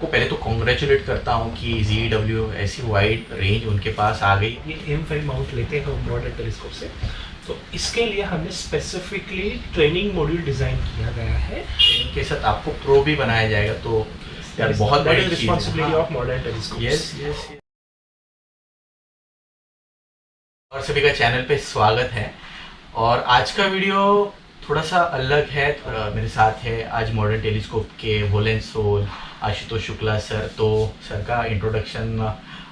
को पहले तो कॉन्ग्रेचुलेट करता हूँ कि ZW ऐसी वाइड रेंज उनके पास आ गई। ये M5 माउंट लेते हैं मॉडर्न टेलीस्कोप से, तो इसके लिए हमने स्पेसिफिकली ट्रेनिंग मॉड्यूल डिज़ाइन किया गया है। इनके साथ आपको प्रो भी बनाया जाएगा, तो यार बहुत बड़ी responsibility of modern telescope. Yes. और सभी का चैनल पे स्वागत है। और आज का वीडियो थोड़ा सा अलग है। मेरे साथ है आज मॉडर्न टेलीस्कोप के whole and sole Ashutosh Shukla sir. तो सर का इंट्रोडक्शन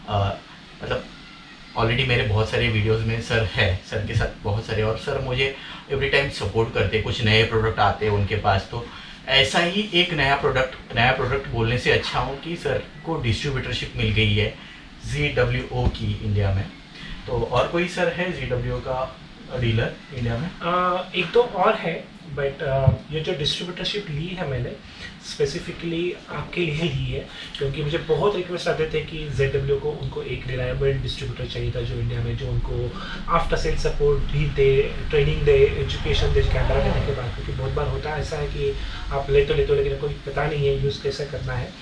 मतलब ऑलरेडी मेरे बहुत सारे वीडियोस में सर है, सर के साथ बहुत सारे, और सर मुझे एवरी टाइम सपोर्ट करते हैं। कुछ नए प्रोडक्ट आते हैं उनके पास, तो ऐसा ही एक नया प्रोडक्ट बोलने से अच्छा हो कि सर को डिस्ट्रीब्यूटरशिप मिल गई है ZWO की इंडिया में। तो और कोई सर है ZWO का डीलर इंडिया में? एक तो और है, बट ये जो डिस्ट्रीब्यूटरशिप ली है मैंने स्पेसिफिकली आपके लिए ली है, क्योंकि मुझे बहुत रिक्वेस्ट आते थे कि ZW को उनको एक रिलायबल डिस्ट्रीब्यूटर चाहिए था जो इंडिया में, जो उनको आफ्टर सेल सपोर्ट भी दे, ट्रेनिंग दे, एजुकेशन दे कैमरा लेने के बाद। क्योंकि बहुत बार होता है ऐसा है कि आप ले तो लेकिन कोई पता नहीं है यूज़ कैसे करना है।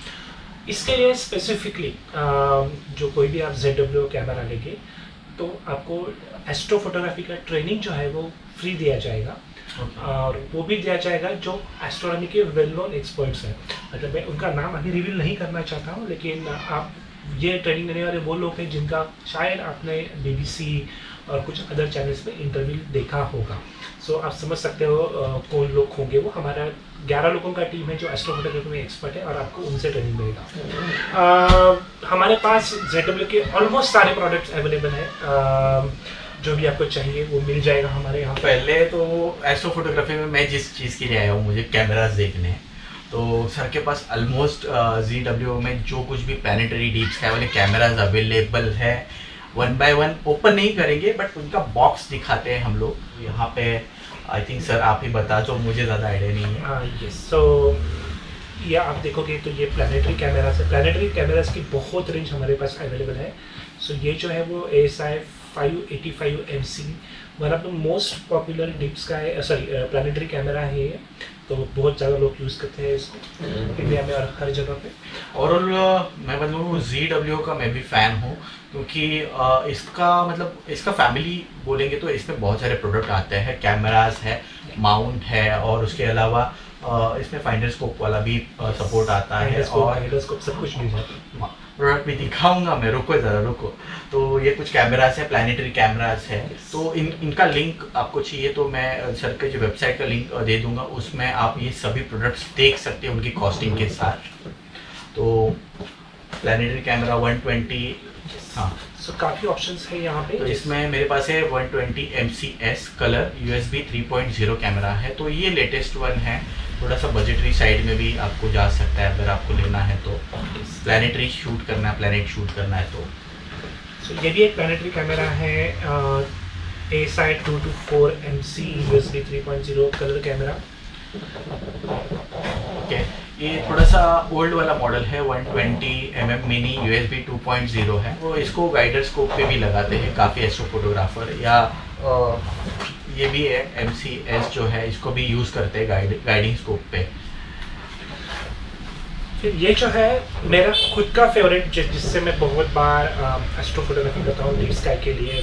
इसके लिए स्पेसिफिकली जो कोई भी आप ZW कैमरा लेंगे तो आपको एस्ट्रो फोटोग्राफी का ट्रेनिंग जो है वो फ्री दिया जाएगा। और वो भी दिया जाएगा जो एस्ट्रोनॉमी के वेल नोन एक्सपर्ट्स हैं। मतलब मैं उनका नाम अभी रिवील नहीं करना चाहता हूँ, लेकिन आप ये ट्रेनिंग देने वाले वो लोग हैं जिनका शायद आपने BBC और कुछ अदर चैनल्स पे इंटरव्यू देखा होगा। सो आप समझ सकते हो कौन लोग होंगे वो। हमारा 11 लोगों का टीम है जो एस्ट्रो फोटोग्राफी में एक्सपर्ट है, और आपको उनसे ट्रेनिंग मिलेगा। हमारे पास ZW के ऑलमोस्ट सारे प्रोडक्ट्स अवेलेबल हैं। जो भी आपको चाहिए वो मिल जाएगा हमारे यहाँ। पहले तो एस्ट्रो फोटोग्राफी में मैं जिस चीज़ के लिए आया हूँ, मुझे कैमरास देखने हैं, तो सर के पास ऑलमोस्ट ZW में जो कुछ भी प्लानिटरी डीप स्काई वाले कैमरास अवेलेबल है, 1 by 1 ओपन नहीं करेंगे बट उनका बॉक्स दिखाते हैं हम लोग यहाँ पे। आई थिंक सर आप ही बता, तो मुझे ज़्यादा आइडिया नहीं है। यस, सो ये आप देखोगे तो ये प्लानिटरी कैमरास है। प्लानिटरी कैमरास की बहुत रेंज हमारे पास अवेलेबल है। सो ये जो है वो ASI 585 MC one of the most popular deep sky planetary camera है ये। तो बहुत ज़्यादा लोग यूज़ करते हैं इसको इंडिया में और हर जगह पे। और मैं मतलब ZW का मैं भी फ़ैन हूँ, क्योंकि इसका मतलब इसका फैमिली बोलेंगे तो इसमें बहुत सारे प्रोडक्ट आते हैं। कैमरास है, माउंट है, और उसके अलावा इसमें फाइंडर स्कोप वाला भी सपोर्ट आता है, और सब कुछ मिल जाता है। प्रोडक्ट भी दिखाऊंगा मैं, रुको। तो ये कुछ कैमरास है, प्लानिटरी कैमरास है। तो इनका लिंक आपको चाहिए तो मैं सर के जो वेबसाइट का लिंक दे दूंगा, उसमें आप ये सभी प्रोडक्ट्स देख सकते हैं उनकी कॉस्टिंग के साथ। तो प्लानिटरी कैमरा 120, हाँ, सो काफ़ी ऑप्शंस है यहाँ पे। तो इसमें मेरे पास है 120 MCS कलर USB 3.0 कैमरा है। तो ये लेटेस्ट वन है, थोड़ा सा बजटरी साइड में भी आपको जा सकता है अगर आपको लेना है तो। प्लानिटरी शूट करना है, प्लानिट शूट करना है तो। सो ये भी एक प्लानिटरी कैमरा है, ASI 224 MC USB 3.0 colour camera. Okay, ये थोड़ा सा ओल्ड वाला मॉडल है, 120mm मिनी USB 2.0 है। वो इसको गाइडर स्कोप पे भी लगाते हैं काफ़ी एस्ट्रो फोटोग्राफर, या ये भी है MCS जो है, इसको भी यूज़ करते हैं गाइडिंग स्कोप पे। फिर ये जो है मेरा खुद का फेवरेट, जिससे मैं बहुत बार एस्ट्रो फोटोग्राफी करता हूँ डीप स्काई के लिए,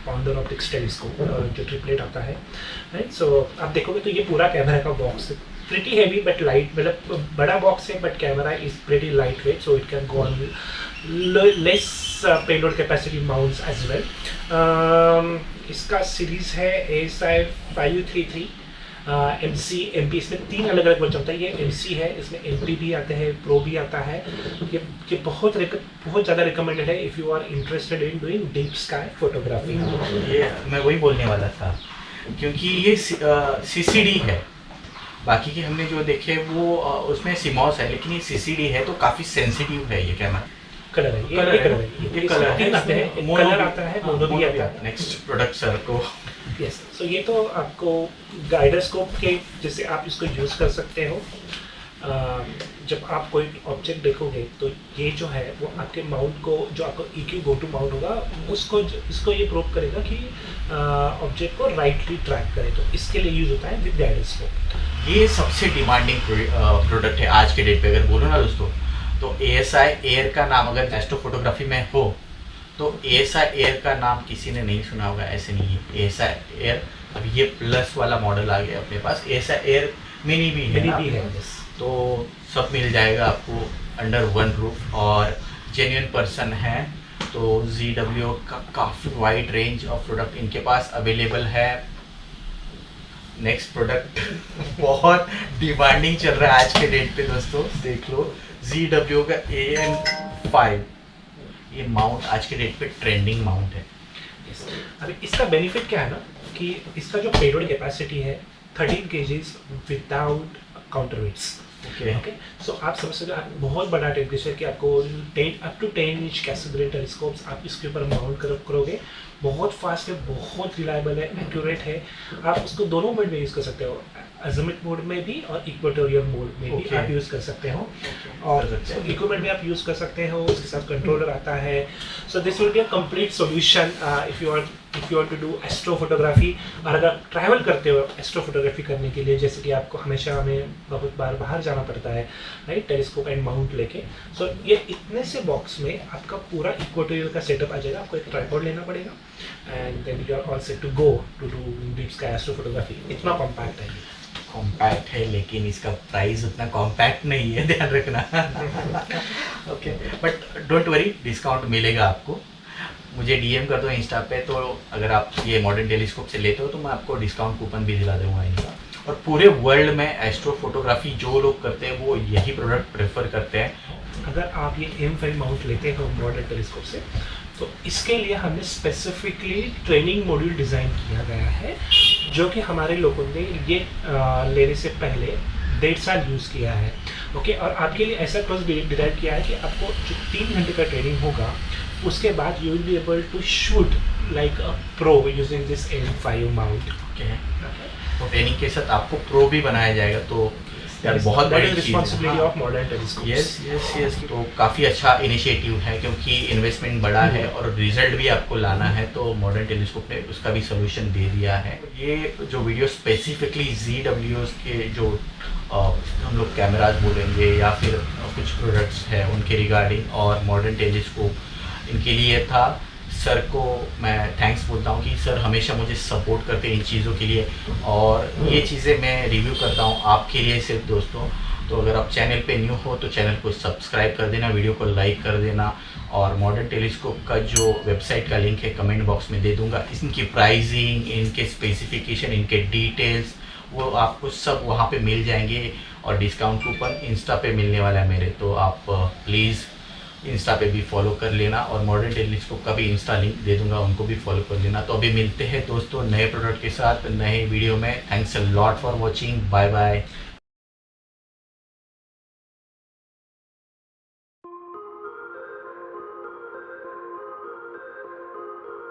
फाउंडर ऑप्टिक्स टेलीस्कोप जो ट्रिपलेट आता है, राइट। सो आप देखोगे तो ये पूरा कैमरा का बॉक्स है, प्रिटी हैवी बट लाइट, मतलब बड़ा बॉक्स है but camera is pretty light weight, so it can go on less payload capacity mounts as well. इसका सीरीज है ASI 533 MC MP। इसमें 3 अलग अलग वर्जन होता है। ये MC है, इसमें MP भी आता है, प्रो भी आता है। ये बहुत ज़्यादा रिकमेंडेड है if you are interested in doing deep sky photography. ये मैं वही बोलने वाला था, क्योंकि ये CCD है। बाकी के हमने जो देखे वो उसमें CMOS है, लेकिन ये CCD है तो काफ़ी सेंसिटिव है ये कैमरा। कलर है, ये कलर आता है, मोनो भी आता है। नेक्स्ट प्रोडक्ट सर को। यस, सो ये तो आपको गाइडर स्कोप के जैसे आप इसको यूज़ कर सकते हो। जब आप कोई ऑब्जेक्ट देखोगे तो ये जो है वो आपके माउंट को, जो आपका EQ गो टू माउंट होगा, इसको ये प्रूव करेगा कि ऑब्जेक्ट को राइटली ट्रैक करे। तो इसके लिए यूज़ होता है विद गाइडर स्कोप। ये सबसे डिमांडिंग प्रोडक्ट है आज के डेट पे, अगर बोलो ना दोस्तों। तो ASI एयर का नाम अगर एस्ट्रो फोटोग्राफी में हो तो ASI एयर का नाम किसी ने नहीं सुना होगा, ऐसे नहीं है। ASI एयर, अब ये प्लस वाला मॉडल आ गया अपने पास। ASI एयर मिनी भी है ना, तो सब मिल जाएगा आपको अंडर वन रूफ। और जेन्युइन पर्सन है तो ZW का काफ़ी वाइड रेंज ऑफ प्रोडक्ट इनके पास अवेलेबल है। नेक्स्ट प्रोडक्ट बहुत डिमांडिंग चल रहा है आज के डेट पे दोस्तों, देख लो ZW का AM5, ये माउंट आज के डेट पे ट्रेंडिंग माउंट है। अभी इसका बेनिफिट क्या है ना कि इसका जो पेलोड कैपेसिटी है 13 kgs without counter weights. Okay, so आप समझ सकते हो आप बहुत बड़ा टेम्परेचर कि आपको 10 to 10 इंच कैसोग्रेन टेलीस्कोप्स आप इसके ऊपर माउंट करोगे। बहुत फास्ट है, बहुत रिलायबल है, एक्यूरेट है। आप उसको दोनों मोड में यूज़ कर सकते हो, अज़ीमुथ मोड में भी और इक्वेटोरियल मोड में भी आप यूज़ कर सकते हो। और इक्विपमेंट भी आप यूज़ कर सकते हो, उसके साथ कंट्रोलर आता है। So this will be a complete solution if you want to do astro photography. और अगर ट्रैवल करते हो एस्ट्रो फोटोग्राफी करने के लिए, जैसे कि आपको हमेशा हमें बहुत बार बाहर जाना पड़ता है, राइट, टेलीस्कोप एंड माउंट लेके। सो ये इतने से बॉक्स में आपका पूरा इक्वेटोरियल का सेटअप आ जाएगा। आपको एक ट्राइपॉड लेना पड़ेगा and then you are all set to go to do deep sky astro photography. इतना कॉम्पैक्ट है, कॉम्पैक्ट है, लेकिन इसका प्राइस उतना कॉम्पैक्ट नहीं है, ध्यान रखना। Okay, but don't worry, discount मिलेगा आपको। मुझे DM कर दो इंस्टा पे, तो अगर आप ये मॉडर्न टेलीस्कोप से लेते हो तो मैं आपको डिस्काउंट कूपन भी दिला दूंगा इनका। और पूरे वर्ल्ड में एस्ट्रो फोटोग्राफी जो लोग करते हैं वो यही प्रोडक्ट प्रेफर करते हैं। अगर आप ये AM5 माउंट लेते हो मॉडर्न टेलीस्कोप से, तो इसके लिए हमने स्पेसिफिकली ट्रेनिंग मॉड्यूल डिज़ाइन किया गया है, जो कि हमारे लोगों ने ये लेने से पहले 1.5 साल यूज़ किया है। ओके, और आपके लिए ऐसा कोर्स डिज़ाइन किया है कि आपको जो 3 घंटे का ट्रेनिंग होगा, उसके बाद you will be able to shoot like a pro using this AM5 mount. तो ट्रेनिंग के साथ आपको प्रो भी बनाया जाएगा, तो यार बहुत बड़ी responsibility of modern telescope. Yes, तो काफ़ी अच्छा इनिशिएटिव है, क्योंकि इन्वेस्टमेंट बड़ा है और रिजल्ट भी आपको लाना है, तो मॉडर्न टेलीस्कोप ने उसका भी सोल्यूशन दे दिया है। ये जो वीडियो स्पेसिफिकली ZW के जो हम लोग कैमराज बोलेंगे या फिर कुछ प्रोडक्ट्स हैं उनके रिगार्डिंग और मॉडर्न टेलीस्कोप इनके लिए था। सर को मैं थैंक्स बोलता हूँ कि सर हमेशा मुझे सपोर्ट करते हैं इन चीज़ों के लिए, और ये चीज़ें मैं रिव्यू करता हूँ आपके लिए सिर्फ दोस्तों। तो अगर आप चैनल पे न्यू हो तो चैनल को सब्सक्राइब कर देना, वीडियो को लाइक कर देना, और मॉडर्न टेलीस्कोप का जो वेबसाइट का लिंक है कमेंट बॉक्स में दे दूँगा। इनकी प्राइसिंग, इनके स्पेसिफिकेशन, इनके डिटेल्स वो आपको सब वहाँ पे मिल जाएंगे, और डिस्काउंट कूपन इंस्टा पे मिलने वाला है मेरे, तो आप प्लीज़ इंस्टा पे भी फॉलो कर लेना, और मॉडर्न टेलीस्कोप का भी इंस्टा लिंक दे दूंगा, उनको भी फॉलो कर लेना। तो अभी मिलते हैं दोस्तों नए प्रोडक्ट के साथ नए वीडियो में। Thanks a lot for watching, bye bye.